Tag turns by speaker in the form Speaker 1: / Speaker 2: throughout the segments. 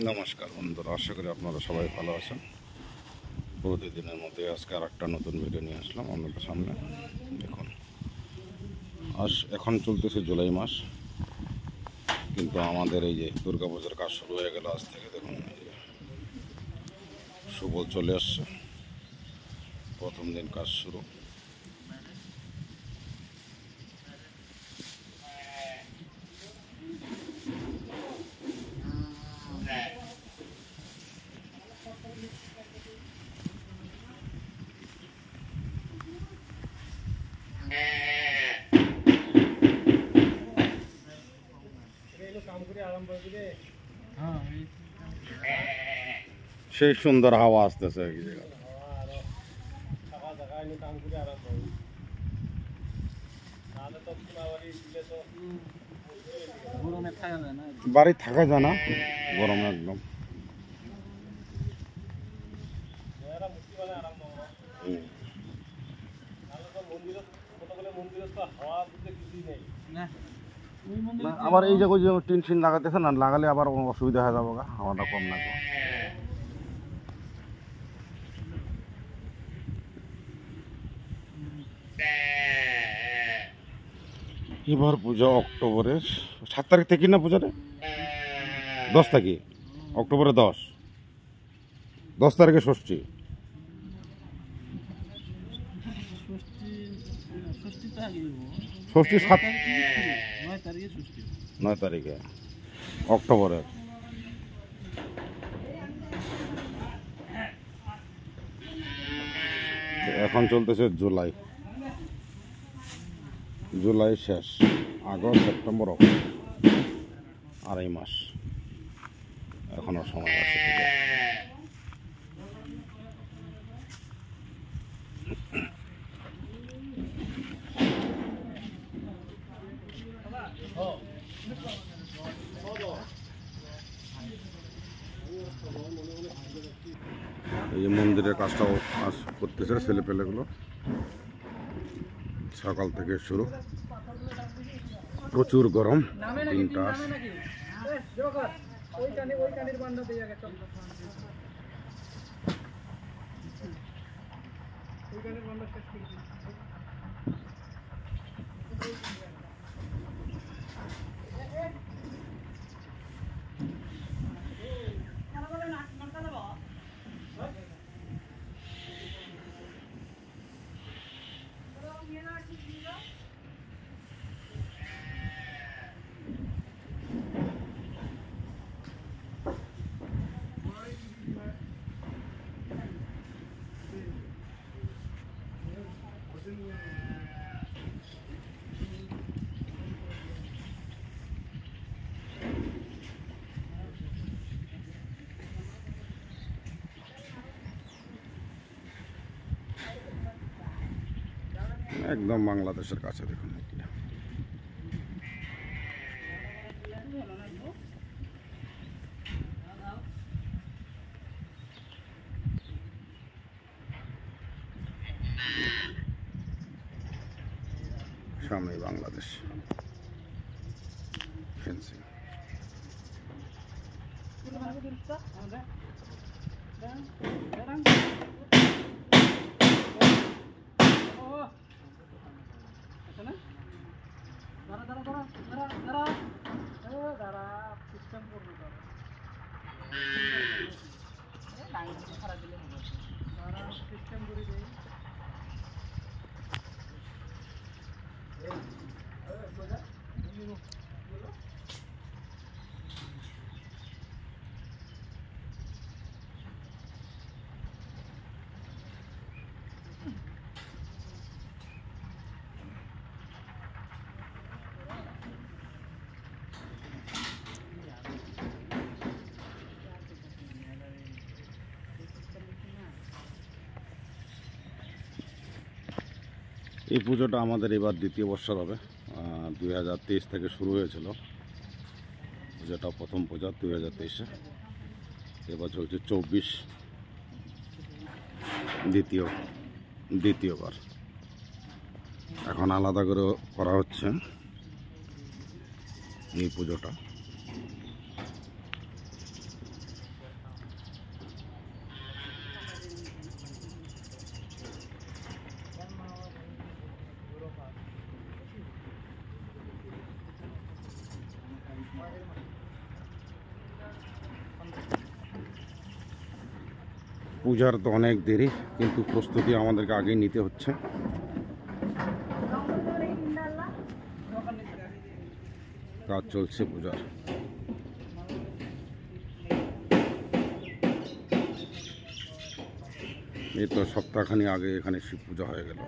Speaker 1: নমস্কার বন্ধুরা, আশা করি আপনারা সবাই ভালো আছেন। প্রতিদিনের মধ্যে আজকে আর একটা নতুন ভিডিও নিয়ে আসলাম আপনাদের সামনে। দেখুন, এখন চলতেছে জুলাই মাস, কিন্তু আমাদের এই যে দুর্গাপূজার কাজ শুরু হয়ে গেল আজ থেকে। দেখুন, এই যে সুবল চলে আসছে, প্রথম দিন কাজ শুরু। সেই সুন্দর হাওয়া আসতেছে এক জায়গায়। বাড়ি থাকা যায় না, গরমে একদম। আবার এই জায়গায় যে টিন ফিন লাগাতেছে না, লাগালে আবার অসুবিধা হয়ে যাবো, হাওয়াটা কম লাগবে। এবার পূজা অক্টোবরের 7 তারিখ থেকে না, পূজাটা 10 তারিখে, অক্টোবরের 10 তারিখে ষষ্ঠী। ষষ্ঠী 9 তারিখে অক্টোবরের। এখন চলতেছে জুলাই শেষ, আগস্ট, সেপ্টেম্বর, অক্টোবর, আড়াই মাস এখনো সময় আছে। এই যে মন্দিরের কাজটাও কাজ করতেছে ছেলেপেলেগুলো, সকাল থেকে শুরু। প্রচুর গরম, 3টা। একদম বাংলাদেশের কাছে। দেখুন, সামনে বাংলাদেশ ফেন্সিং। এই পুজোটা আমাদের এবার দ্বিতীয় বর্ষর হবে। 2023 থেকে শুরু হয়েছিল পুজোটা, প্রথম পূজা 2023-এ। এবার চলছে 24, দ্বিতীয়বার। এখন আলাদা করে করা হচ্ছে এই পুজোটা। পূজার তো অনেক দেরি, কিন্তু প্রস্তুতি আমাদেরকে আগেই নিতে হচ্ছে। কাজ চলছে পূজার। এই তো সপ্তাহখানি আগে এখানে শিব পূজা হয়ে গেল।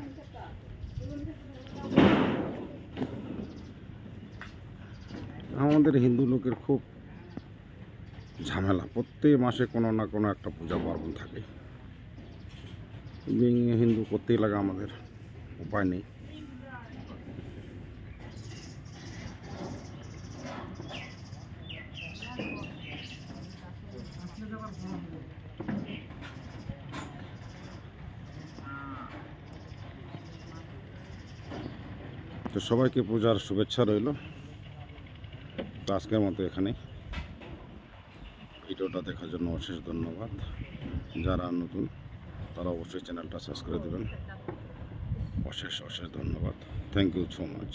Speaker 1: আমাদের হিন্দু লোকের খুব ঝামেলা, প্রত্যেক মাসে কোনো না কোনো একটা পূজা পার্বণ থাকে। হিন্দু করতেই লাগে, আমাদের উপায় নেই। তো সবাইকে পূজার শুভেচ্ছা রইল। তো আজকের মতো এখানে, ভিডিওটা দেখার জন্য অশেষ ধন্যবাদ। যারা নতুন তারা অবশ্যই চ্যানেলটা সাবস্ক্রাইব করে দেবেন। অশেষ অশেষ ধন্যবাদ। Thank you so much.